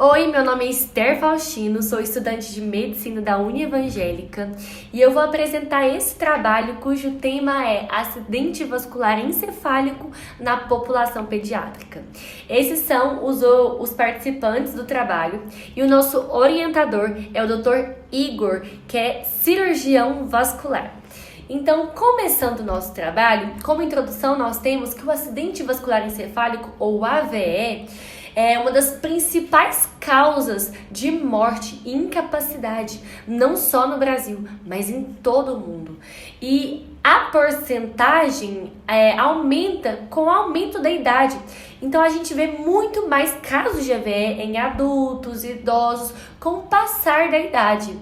Oi, meu nome é Esther Faustino, sou estudante de Medicina da Unievangélica e eu vou apresentar esse trabalho cujo tema é acidente vascular encefálico na população pediátrica. Esses são os participantes do trabalho e o nosso orientador é o Dr. Igor, que é cirurgião vascular. Então, começando o nosso trabalho, como introdução nós temos que o acidente vascular encefálico, ou AVE, é uma das principais causas de morte e incapacidade, não só no Brasil, mas em todo o mundo. E a porcentagem aumenta com o aumento da idade. Então a gente vê muito mais casos de AVE em adultos, idosos, com o passar da idade.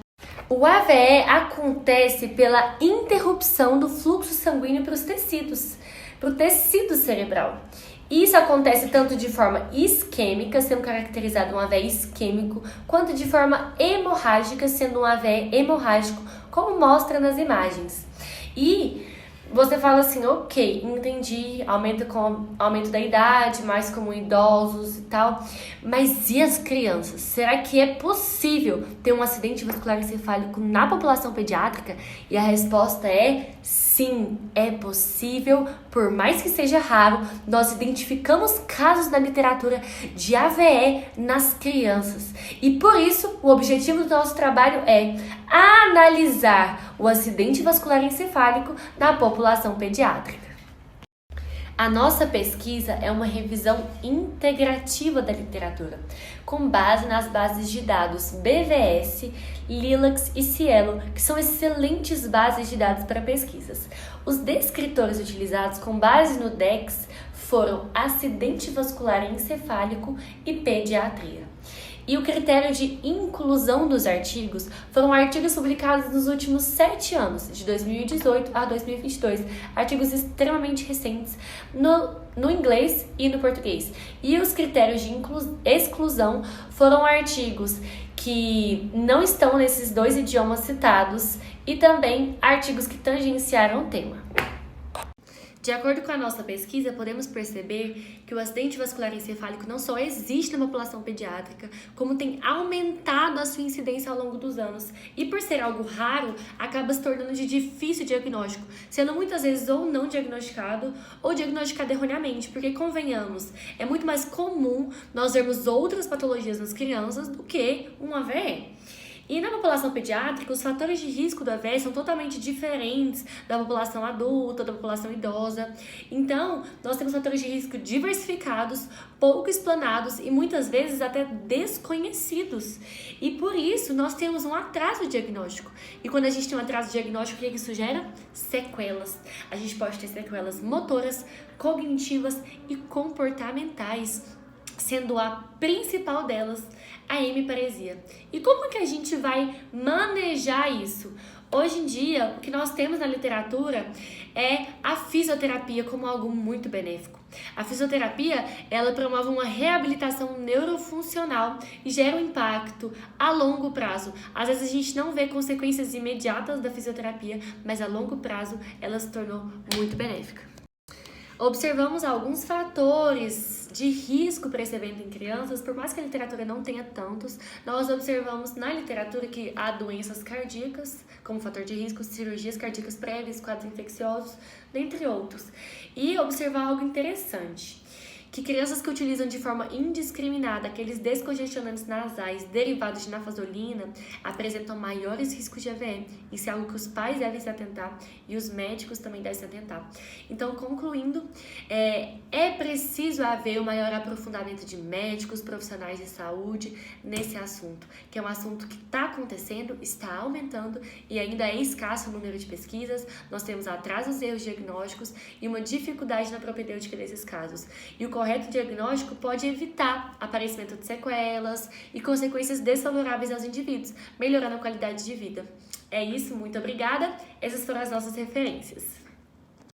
O AVE acontece pela interrupção do fluxo sanguíneo para os tecidos, para o tecido cerebral. Isso acontece tanto de forma isquêmica, sendo caracterizado um AVE isquêmico, quanto de forma hemorrágica, sendo um AVE hemorrágico, como mostra nas imagens. E você fala assim, ok, entendi, aumenta com o aumento da idade, mais comum em idosos e tal, mas e as crianças? Será que é possível ter um acidente vascular encefálico na população pediátrica? E a resposta é sim, é possível, por mais que seja raro, nós identificamos casos na literatura de AVE nas crianças. E por isso, o objetivo do nosso trabalho é analisar o acidente vascular encefálico na população pediátrica. A nossa pesquisa é uma revisão integrativa da literatura, com base nas bases de dados BVS, Lilacs e Cielo, que são excelentes bases de dados para pesquisas. Os descritores utilizados com base no DEX foram acidente vascular encefálico e pediatria. E o critério de inclusão dos artigos foram artigos publicados nos últimos 7 anos, de 2018 a 2022, artigos extremamente recentes no inglês e no português. E os critérios de exclusão foram artigos que não estão nesses 2 idiomas citados e também artigos que tangenciaram o tema. De acordo com a nossa pesquisa, podemos perceber que o acidente vascular encefálico não só existe na população pediátrica, como tem aumentado a sua incidência ao longo dos anos. E por ser algo raro, acaba se tornando de difícil diagnóstico, sendo muitas vezes ou não diagnosticado ou diagnosticado erroneamente, porque convenhamos, é muito mais comum nós vermos outras patologias nas crianças do que um AVE. E na população pediátrica, os fatores de risco do AVE são totalmente diferentes da população adulta, da população idosa. Então, nós temos fatores de risco diversificados, pouco explanados e muitas vezes até desconhecidos. E por isso, nós temos um atraso diagnóstico. E quando a gente tem um atraso diagnóstico, o que isso gera? Sequelas. A gente pode ter sequelas motoras, cognitivas e comportamentais, sendo a principal delas a hemiparesia. E como que a gente vai manejar isso? Hoje em dia, o que nós temos na literatura é a fisioterapia como algo muito benéfico. A fisioterapia, ela promove uma reabilitação neurofuncional e gera um impacto a longo prazo. Às vezes a gente não vê consequências imediatas da fisioterapia, mas a longo prazo ela se tornou muito benéfica. Observamos alguns fatores de risco para esse evento em crianças, por mais que a literatura não tenha tantos, nós observamos na literatura que há doenças cardíacas, como fator de risco, cirurgias cardíacas prévias, quadros infecciosos, dentre outros. E observar algo interessante, que crianças que utilizam de forma indiscriminada aqueles descongestionantes nasais derivados de nafazolina apresentam maiores riscos de AVE. Isso é algo que os pais devem se atentar e os médicos também devem se atentar. Então, concluindo, é preciso haver um maior aprofundamento de médicos, profissionais de saúde nesse assunto, que é um assunto que está acontecendo, está aumentando e ainda é escasso o número de pesquisas. Nós temos atrasos e erros diagnósticos e uma dificuldade na propedêutica desses casos. E o correto diagnóstico pode evitar aparecimento de sequelas e consequências desfavoráveis aos indivíduos, melhorando a qualidade de vida. É isso, muito obrigada. Essas foram as nossas referências.